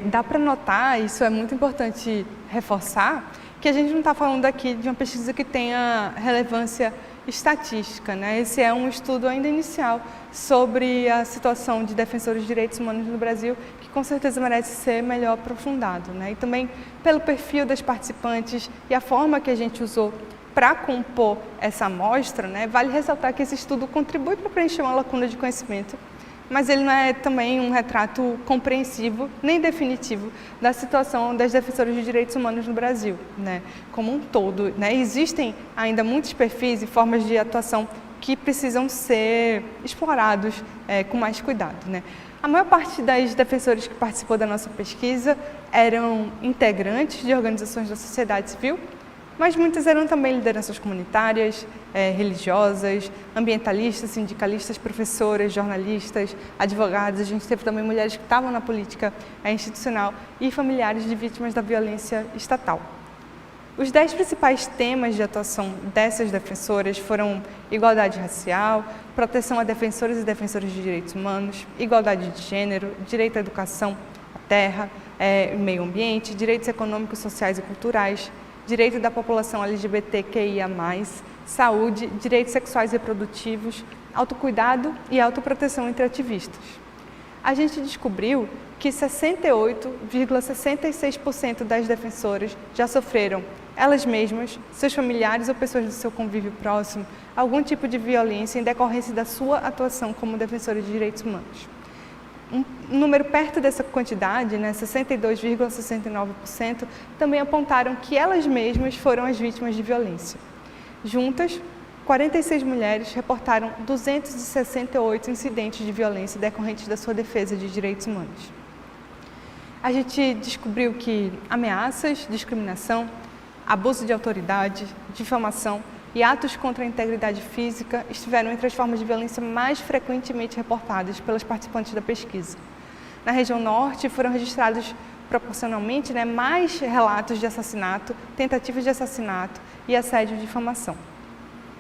dá para notar, isso é muito importante reforçar, que a gente não está falando aqui de uma pesquisa que tenha relevância estatística, né? Esse é um estudo ainda inicial sobre a situação de defensores de direitos humanos no Brasil, que com certeza merece ser melhor aprofundado, né? E também pelo perfil das participantes e a forma que a gente usou para compor essa amostra, né? Vale ressaltar que esse estudo contribui para preencher uma lacuna de conhecimento, mas ele não é também um retrato compreensivo nem definitivo da situação das defensoras de direitos humanos no Brasil, né? Como um todo, né? Existem ainda muitos perfis e formas de atuação que precisam ser explorados com mais cuidado, né? A maior parte das defensoras que participou da nossa pesquisa eram integrantes de organizações da sociedade civil, mas muitas eram também lideranças comunitárias, religiosas, ambientalistas, sindicalistas, professoras, jornalistas, advogados. A gente teve também mulheres que estavam na política institucional e familiares de vítimas da violência estatal. Os 10 principais temas de atuação dessas defensoras foram igualdade racial, proteção a defensoras e defensores de direitos humanos, igualdade de gênero, direito à educação, à terra, meio ambiente, direitos econômicos, sociais e culturais, direito da população LGBTQIA+, saúde, direitos sexuais e reprodutivos, autocuidado e autoproteção entre ativistas. A gente descobriu que 68,66% das defensoras já sofreram, elas mesmas, seus familiares ou pessoas do seu convívio próximo, algum tipo de violência em decorrência da sua atuação como defensora de direitos humanos. Um número perto dessa quantidade, 62,69%, também apontaram que elas mesmas foram as vítimas de violência. Juntas, 46 mulheres reportaram 268 incidentes de violência decorrentes da sua defesa de direitos humanos. A gente descobriu que ameaças, discriminação, abuso de autoridade, difamação e atos contra a integridade física estiveram entre as formas de violência mais frequentemente reportadas pelas participantes da pesquisa. Na região norte foram registrados proporcionalmente mais relatos de assassinato, tentativas de assassinato e assédio e difamação.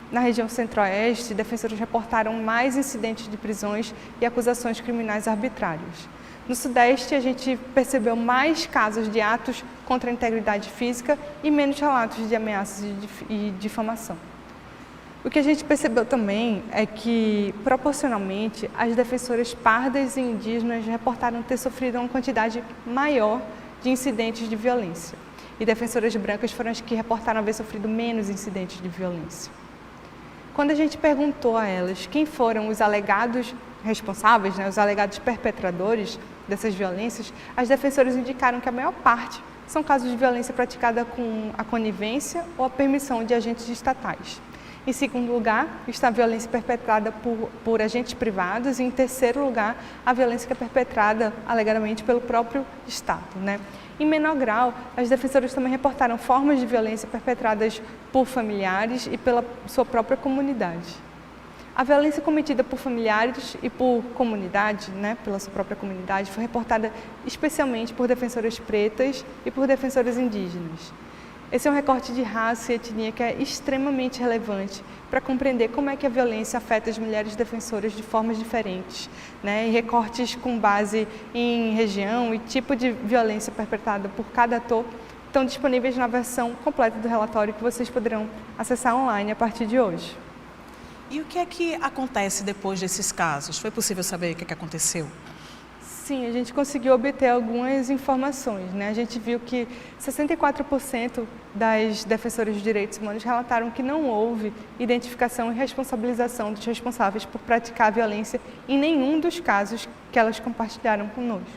Na região centro-oeste, defensores reportaram mais incidentes de prisões e acusações criminais arbitrárias. No sudeste, a gente percebeu mais casos de atos contra a integridade física e menos relatos de ameaças e difamação. O que a gente percebeu também é que, proporcionalmente, as defensoras pardas e indígenas reportaram ter sofrido uma quantidade maior de incidentes de violência. E defensoras brancas foram as que reportaram haver sofrido menos incidentes de violência. Quando a gente perguntou a elas quem foram os alegados responsáveis, os alegados perpetradores dessas violências, as defensoras indicaram que a maior parte são casos de violência praticada com a conivência ou a permissão de agentes estatais. Em segundo lugar, está a violência perpetrada por agentes privados e, em terceiro lugar, a violência que é perpetrada alegadamente pelo próprio Estado. Em menor grau, as defensoras também reportaram formas de violência perpetradas por familiares e pela sua própria comunidade. A violência cometida por familiares e por comunidade, pela sua própria comunidade, foi reportada especialmente por defensoras pretas e por defensoras indígenas. Esse é um recorte de raça e etnia que é extremamente relevante para compreender como é que a violência afeta as mulheres defensoras de formas diferentes, E recortes com base em região e tipo de violência perpetrada por cada ator estão disponíveis na versão completa do relatório que vocês poderão acessar online a partir de hoje. E o que é que acontece depois desses casos? Foi possível saber o que aconteceu? Sim, a gente conseguiu obter algumas informações. A gente viu que 64% das defensoras de direitos humanos relataram que não houve identificação e responsabilização dos responsáveis por praticar a violência em nenhum dos casos que elas compartilharam conosco.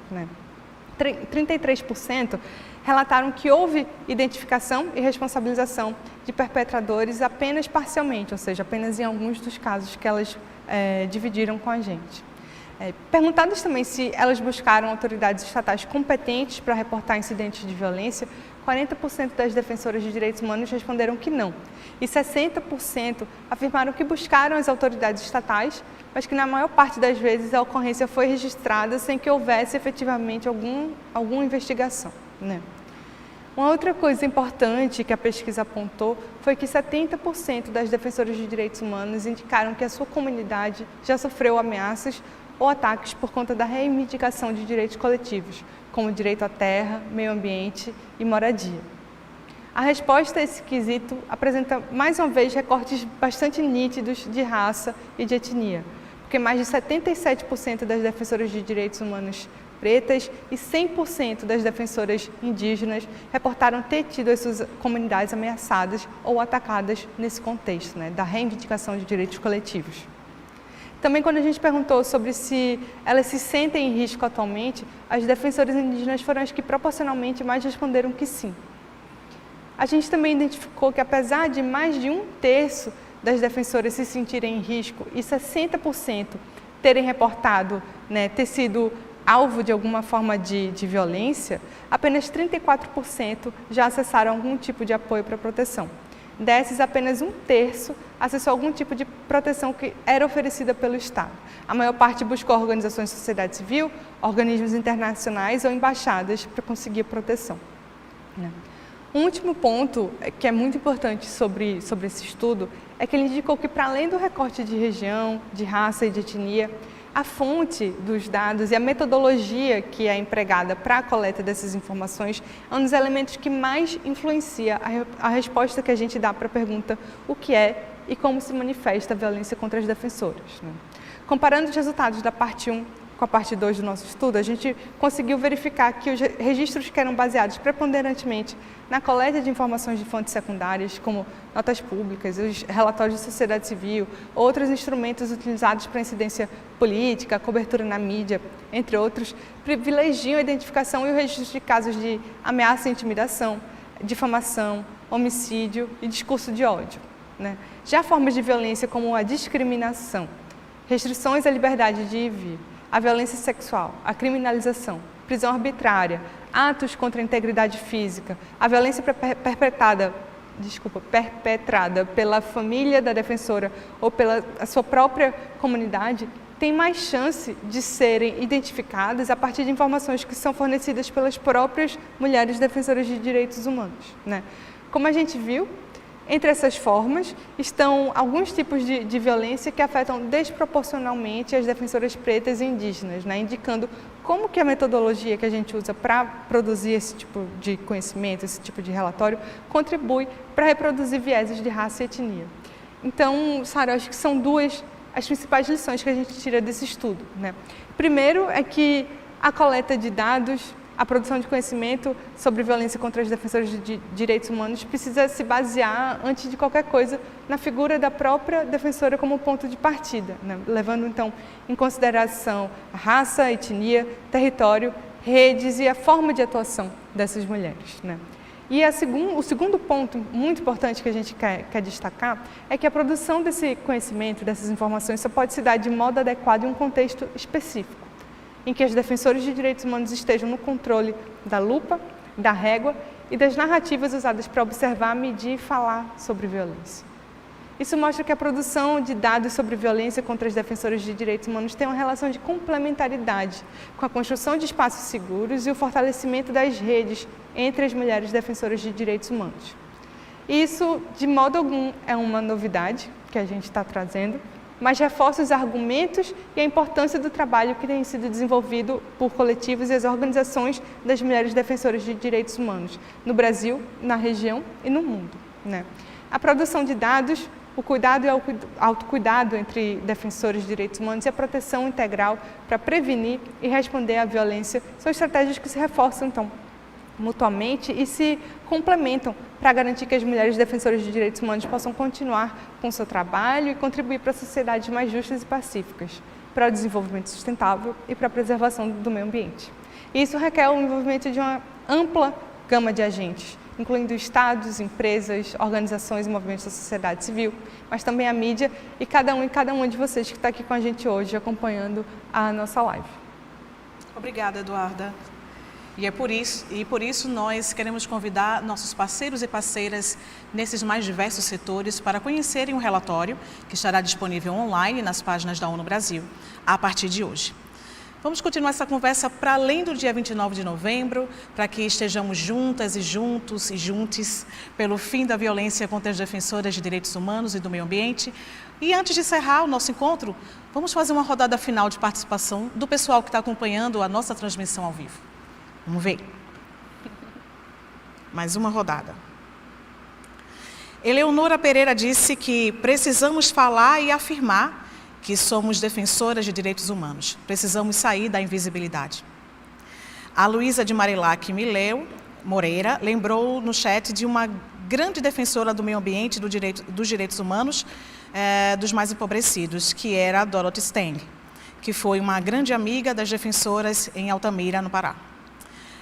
33% relataram que houve identificação e responsabilização de perpetradores apenas parcialmente, ou seja, apenas em alguns dos casos que elas dividiram com a gente. Perguntadas também se elas buscaram autoridades estatais competentes para reportar incidentes de violência, 40% das defensoras de direitos humanos responderam que não. E 60% afirmaram que buscaram as autoridades estatais, mas que na maior parte das vezes a ocorrência foi registrada sem que houvesse efetivamente alguma investigação. Uma outra coisa importante que a pesquisa apontou foi que 70% das defensoras de direitos humanos indicaram que a sua comunidade já sofreu ameaças ou ataques por conta da reivindicação de direitos coletivos, como direito à terra, meio ambiente e moradia. A resposta a esse quesito apresenta, mais uma vez, recortes bastante nítidos de raça e de etnia, porque mais de 77% das defensoras de direitos humanos pretas e 100% das defensoras indígenas reportaram ter tido as suas comunidades ameaçadas ou atacadas nesse contexto, da reivindicação de direitos coletivos. Também, quando a gente perguntou sobre se elas se sentem em risco atualmente, as defensoras indígenas foram as que proporcionalmente mais responderam que sim. A gente também identificou que, apesar de mais de 1/3 das defensoras se sentirem em risco e 60% terem reportado ter sido alvo de alguma forma de violência, apenas 34% já acessaram algum tipo de apoio para proteção. Desses, apenas 1/3 acessou algum tipo de proteção que era oferecida pelo Estado. A maior parte buscou organizações de sociedade civil, organismos internacionais ou embaixadas para conseguir proteção. Um último ponto que é muito importante sobre esse estudo é que ele indicou que, para além do recorte de região, de raça e de etnia, a fonte dos dados e a metodologia que é empregada para a coleta dessas informações é um dos elementos que mais influencia a resposta que a gente dá para a pergunta o que é e como se manifesta a violência contra as defensoras. Comparando os resultados da parte 1 com a parte 2 do nosso estudo, a gente conseguiu verificar que os registros que eram baseados preponderantemente na coleta de informações de fontes secundárias, como notas públicas, os relatórios de sociedade civil, outros instrumentos utilizados para incidência política, cobertura na mídia, entre outros, privilegiam a identificação e o registro de casos de ameaça e intimidação, difamação, homicídio e discurso de ódio. Já formas de violência como a discriminação, restrições à liberdade de ir e vir, a violência sexual, a prisão arbitrária, atos contra a integridade física, a violência perpetrada pela família da defensora ou pela sua própria comunidade, tem mais chance de serem identificadas a partir de informações que são fornecidas pelas próprias mulheres defensoras de direitos humanos. Como a gente viu, entre essas formas estão alguns tipos de violência que afetam desproporcionalmente as defensoras pretas e indígenas, indicando como que a metodologia que a gente usa para produzir esse tipo de conhecimento, esse tipo de relatório, contribui para reproduzir vieses de raça e etnia. Então, Sara, acho que são duas as principais lições que a gente tira desse estudo. Primeiro é que a coleta de dados, a produção de conhecimento sobre violência contra as defensoras de direitos humanos precisa se basear, antes de qualquer coisa, na figura da própria defensora como ponto de partida, levando, então, em consideração a raça, etnia, território, redes e a forma de atuação dessas mulheres. E o segundo ponto muito importante que a gente quer destacar é que a produção desse conhecimento, dessas informações, só pode se dar de modo adequado em um contexto específico, em que as defensoras de direitos humanos estejam no controle da lupa, da régua e das narrativas usadas para observar, medir e falar sobre violência. Isso mostra que a produção de dados sobre violência contra as defensoras de direitos humanos tem uma relação de complementaridade com a construção de espaços seguros e o fortalecimento das redes entre as mulheres defensoras de direitos humanos. Isso, de modo algum, é uma novidade que a gente está trazendo, mas reforça os argumentos e a importância do trabalho que tem sido desenvolvido por coletivos e as organizações das mulheres defensoras de direitos humanos, no Brasil, na região e no mundo. A produção de dados, o cuidado e o autocuidado entre defensores de direitos humanos e a proteção integral para prevenir e responder à violência são estratégias que se reforçam, então, mutuamente e se complementam para garantir que as mulheres defensoras de direitos humanos possam continuar com o seu trabalho e contribuir para sociedades mais justas e pacíficas, para o desenvolvimento sustentável e para a preservação do meio ambiente. E isso requer o envolvimento de uma ampla gama de agentes, incluindo estados, empresas, organizações e movimentos da sociedade civil, mas também a mídia e cada uma de vocês que está aqui com a gente hoje acompanhando a nossa live. Obrigada, Eduarda. E por isso nós queremos convidar nossos parceiros e parceiras nesses mais diversos setores para conhecerem o relatório que estará disponível online nas páginas da ONU Brasil a partir de hoje. Vamos continuar essa conversa para além do dia 29 de novembro, para que estejamos juntas e juntos e juntes pelo fim da violência contra as defensoras de direitos humanos e do meio ambiente. E antes de encerrar o nosso encontro, vamos fazer uma rodada final de participação do pessoal que está acompanhando a nossa transmissão ao vivo. Vamos ver. Mais uma rodada. Eleonora Pereira disse que precisamos falar e afirmar que somos defensoras de direitos humanos. Precisamos sair da invisibilidade. A Luísa de Marilac Mileu Moreira lembrou no chat de uma grande defensora do meio ambiente e dos direitos humanos dos mais empobrecidos, que era a Dorothy Stanley, que foi uma grande amiga das defensoras em Altamira, no Pará.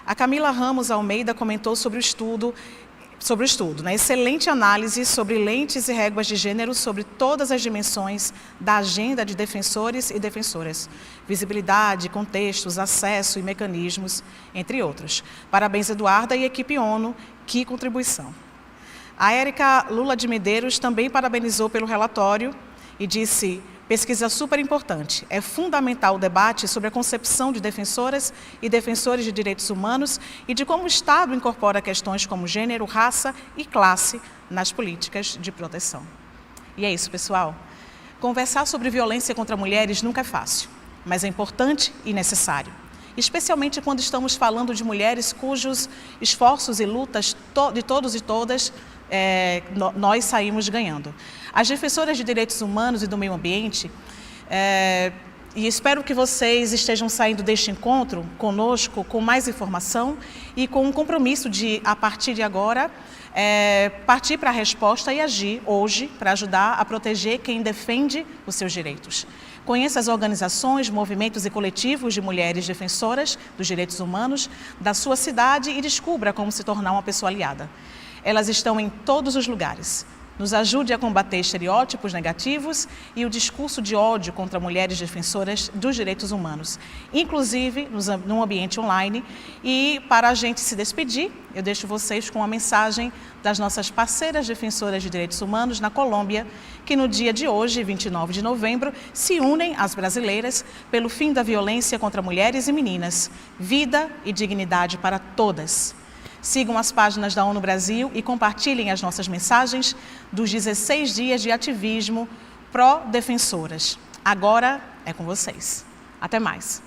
A Camila Ramos Almeida comentou sobre o estudo sobre o estudo, né? Excelente análise sobre lentes e réguas de gênero sobre todas as dimensões da agenda de defensores e defensoras. Visibilidade, contextos, acesso e mecanismos, entre outros. Parabéns, Eduarda e equipe ONU, que contribuição. A Érica Lula de Medeiros também parabenizou pelo relatório e disse: pesquisa super importante. É fundamental o debate sobre a concepção de defensoras e defensores de direitos humanos e de como o Estado incorpora questões como gênero, raça e classe nas políticas de proteção. E é isso, pessoal. Conversar sobre violência contra mulheres nunca é fácil, mas é importante e necessário. Especialmente quando estamos falando de mulheres cujos esforços e lutas de todos e todas nós saímos ganhando. As defensoras de direitos humanos e do meio ambiente, e espero que vocês estejam saindo deste encontro conosco com mais informação e com um compromisso de, a partir de agora, partir para a resposta e agir hoje para ajudar a proteger quem defende os seus direitos. Conheça as organizações, movimentos e coletivos de mulheres defensoras dos direitos humanos da sua cidade e descubra como se tornar uma pessoa aliada. Elas estão em todos os lugares. Nos ajude a combater estereótipos negativos e o discurso de ódio contra mulheres defensoras dos direitos humanos, inclusive no ambiente online. E para a gente se despedir, eu deixo vocês com uma mensagem das nossas parceiras defensoras de direitos humanos na Colômbia, que no dia de hoje, 29 de novembro, se unem às brasileiras pelo fim da violência contra mulheres e meninas, vida e dignidade para todas. Sigam as páginas da ONU Brasil e compartilhem as nossas mensagens dos 16 dias de ativismo pró-defensoras. Agora é com vocês. Até mais.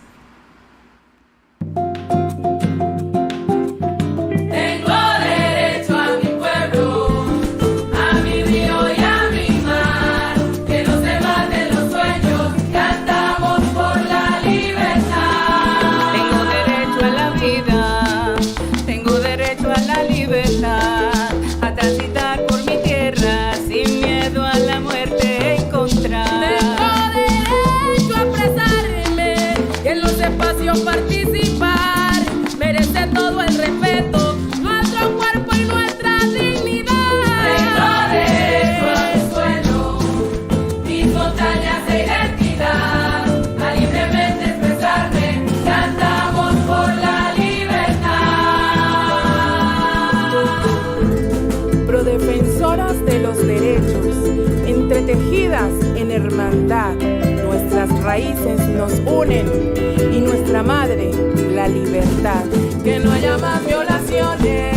Participar, merece todo el respeto, nuestro cuerpo y nuestra dignidad. Tengo derecho al suelo, mis montañas de identidad, a libremente expresarme, cantamos por la libertad. Prodefensoras de los derechos, entretejidas en hermandad, nuestras raíces nos unen y nuestra madre, la libertad. Que no haya más violaciones.